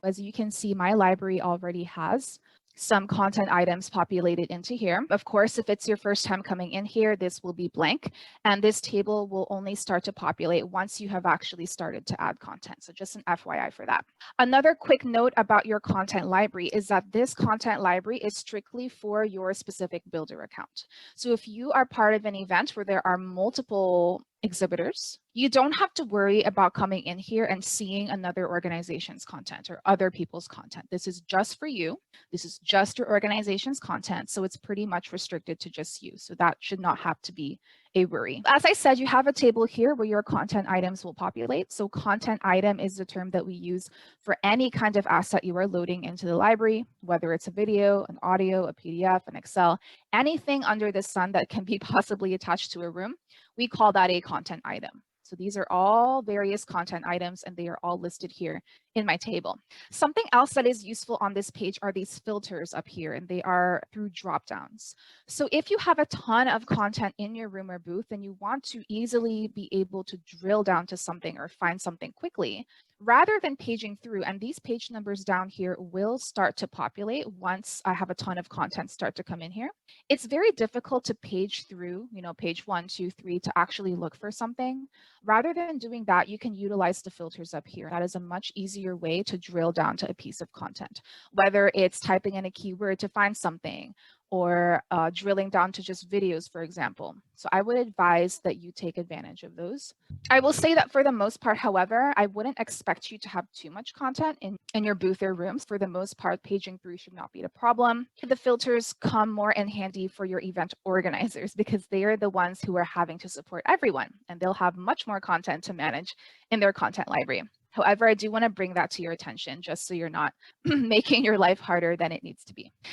As you can see, my library already has some content items populated into here. Of course, if it's your first time coming in here, this will be blank, and this table will only start to populate once you have actually started to add content. So just an FYI for that. Another quick note about your content library is that this content library is strictly for your specific builder account. So if you are part of an event where there are multiple exhibitors, you don't have to worry about coming in here and seeing another organization's content or other people's content. This is just for you. This is just your organization's content. So it's pretty much restricted to just you. So that should not have to be a worry. As I said, you have a table here where your content items will populate. So content item is the term that we use for any kind of asset you are loading into the library, whether it's a video, an audio, a PDF, an Excel, anything under the sun that can be possibly attached to a room. We call that a content item. So these are all various content items, and they are all listed here in my table. Something else that is useful on this page are these filters up here, and they are through drop downs. So if you have a ton of content in your room or booth and you want to easily be able to drill down to something or find something quickly, rather than paging through, and these page numbers down here will start to populate once I have a ton of content start to come in here. It's very difficult to page through, page 1, 2, 3 to actually look for something. Rather than doing that, you can utilize the filters up here. That is a much easier way to drill down to a piece of content, whether it's typing in a keyword to find something or drilling down to just videos, for example. So I would advise that you take advantage of those. I will say that for the most part, however, I wouldn't expect you to have too much content in your booth or rooms. For the most part, paging through should not be the problem. The filters come more in handy for your event organizers because they are the ones who are having to support everyone, and they'll have much more content to manage in their content library. However, I do want to bring that to your attention just so you're not making your life harder than it needs to be.